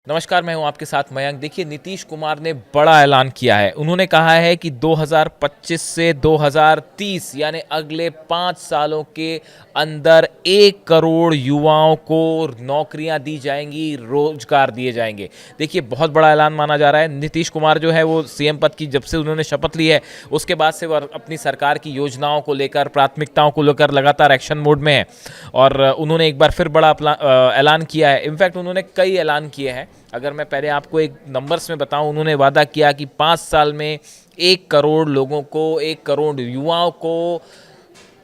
नमस्कार, मैं हूं आपके साथ मयंक। देखिए, नीतीश कुमार ने बड़ा ऐलान किया है। उन्होंने कहा है कि 2025 से 2030 यानी अगले 5 सालों के अंदर 1 करोड़ युवाओं को नौकरियां दी जाएंगी, रोजगार दिए जाएंगे। देखिए, बहुत बड़ा ऐलान माना जा रहा है। नीतीश कुमार जो है वो सीएम पद की जब से उन्होंने शपथ ली है, उसके बाद से वह अपनी सरकार की योजनाओं को लेकर, प्राथमिकताओं को लेकर लगातार एक्शन मोड में है और उन्होंने एक बार फिर बड़ा ऐलान किया है। इनफैक्ट उन्होंने कई ऐलान किए हैं। अगर मैं पहले आपको एक नंबर्स में बताऊं, उन्होंने वादा किया कि 5 साल में 1 करोड़ लोगों को, 1 करोड़ युवाओं को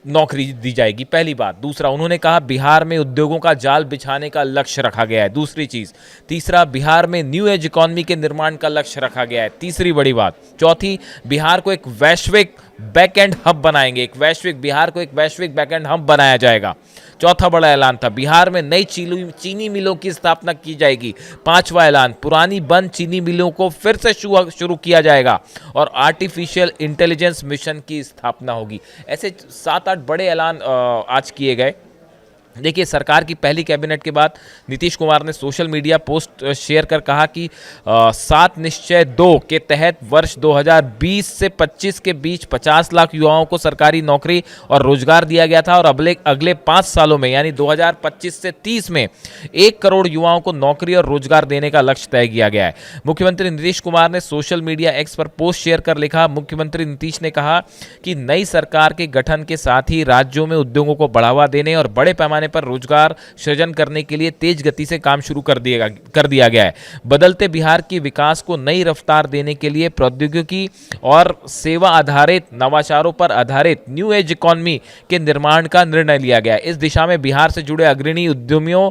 नौकरी दी जाएगी। पहली बात। दूसरा, उन्होंने कहा बिहार में उद्योगों का जाल बिछाने का लक्ष्य रखा गया है। दूसरी चीज। तीसरा, बिहार में न्यू एज इकोनॉमी के निर्माण का लक्ष्य रखा गया है। तीसरी बड़ी बात। चौथी, बिहार को एक वैश्विक बैकएंड हब बनाएंगे। बिहार को एक वैश्विक बैकएंड हब बनाया जाएगा। चौथा बड़ा ऐलान था, बिहार में नई चीनी मिलों की स्थापना की जाएगी। पांचवा ऐलान, पुरानी बंद चीनी मिलों को फिर से शुरू किया जाएगा और आर्टिफिशियल इंटेलिजेंस मिशन की स्थापना होगी। ऐसे 7-8 बड़े ऐलान आज किए गए। देखिए, सरकार की पहली कैबिनेट के बाद नीतीश कुमार ने सोशल मीडिया पोस्ट शेयर कर कहा कि 7 निश्चय 2 के तहत वर्ष 2020 से 25 के बीच 50 लाख युवाओं को सरकारी नौकरी और रोजगार दिया गया था और अगले 5 सालों में यानी 2025 से 30 में 1 करोड़ युवाओं को नौकरी और रोजगार देने का लक्ष्य तय किया गया है। मुख्यमंत्री नीतीश कुमार ने सोशल मीडिया एक्स पर पोस्ट शेयर कर लिखा, मुख्यमंत्री नीतीश ने कहा कि नई सरकार के गठन के साथ ही राज्यों में उद्योगों को बढ़ावा देने और बड़े पैमाने पर रोजगार सृजन करने के लिए तेज गति से काम शुरू कर दिया गया है। बदलते बिहार की विकास को नई रफ्तार देने के लिए प्रौद्योगिकी और सेवा आधारित नवाचारों पर आधारित न्यू एज इकोनॉमी के निर्माण का निर्णय लिया गया है। इस दिशा में बिहार से जुड़े अग्रणी उद्यमियों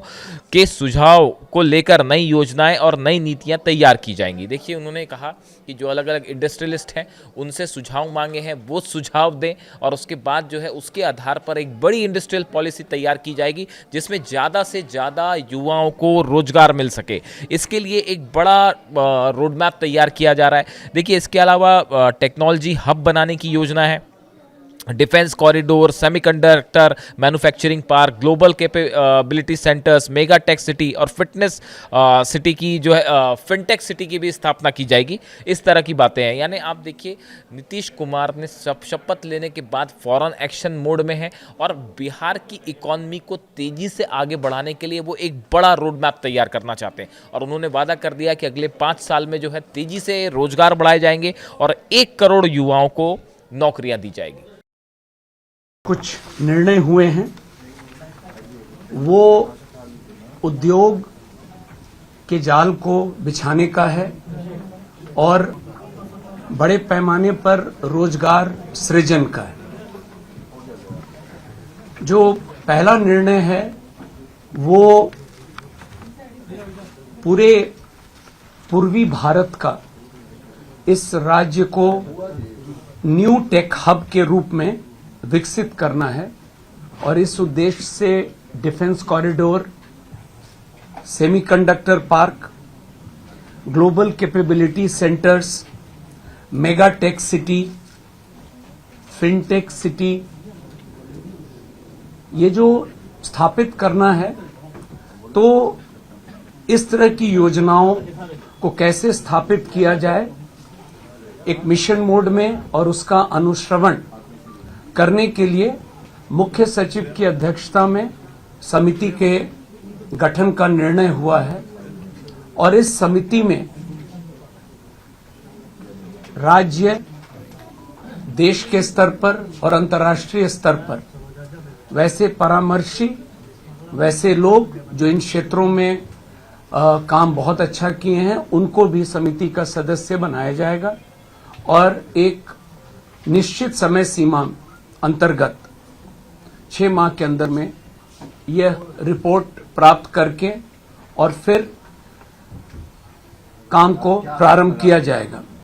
के सुझाव को लेकर नई योजनाएं और नई नीतियां तैयार की जाएंगी। देखिए, उन्होंने कहा कि जो अलग अलग इंडस्ट्रियलिस्ट हैं उनसे सुझाव मांगे हैं, वो सुझाव दें और उसके बाद जो है उसके आधार पर एक बड़ी इंडस्ट्रियल पॉलिसी तैयार की जाएगी जिसमें ज़्यादा से ज़्यादा युवाओं को रोजगार मिल सके। इसके लिए एक बड़ा रोड मैप तैयार किया जा रहा है। देखिए, इसके अलावा टेक्नोलॉजी हब बनाने की योजना है। Defence corridor, semiconductor manufacturing park, global capability centres, mega tech city और फिटनेस सिटी की जो है फिनटेक सिटी की भी स्थापना की जाएगी। इस तरह की बातें हैं। यानी आप देखिए, नीतीश कुमार ने शपथ लेने के बाद फौरन एक्शन मोड में है और बिहार की इकोनॉमी को तेजी से आगे बढ़ाने के लिए वो एक बड़ा रोड मैप तैयार करना चाहते हैं और उन्होंने वादा कर दिया कि अगले 5 साल में जो है तेजी से रोजगार बढ़ाए जाएंगे और 1 करोड़ युवाओं को नौकरियां दी जाएगी। कुछ निर्णय हुए हैं, वो उद्योग के जाल को बिछाने का है और बड़े पैमाने पर रोजगार सृजन का है। जो पहला निर्णय है वो पूरे पूर्वी भारत का, इस राज्य को न्यू टेक हब के रूप में विकसित करना है और इस उद्देश्य से defence corridor, semiconductor park, global capability centres, mega tech city, fintech city, ये जो स्थापित करना है, तो इस तरह की योजनाओं को कैसे स्थापित किया जाए, एक मिशन मोड में और उसका अनुश्रवण करने के लिए मुख्य सचिव की अध्यक्षता में समिति के गठन का निर्णय हुआ है और इस समिति में राज्य, देश के स्तर पर और अंतर्राष्ट्रीय स्तर पर वैसे परामर्शी, वैसे लोग जो इन क्षेत्रों में काम बहुत अच्छा किए हैं, उनको भी समिति का सदस्य बनाया जाएगा और एक निश्चित समय सीमा अंतर्गत 6 माह के अंदर में यह रिपोर्ट प्राप्त करके और फिर काम को प्रारंभ किया जाएगा।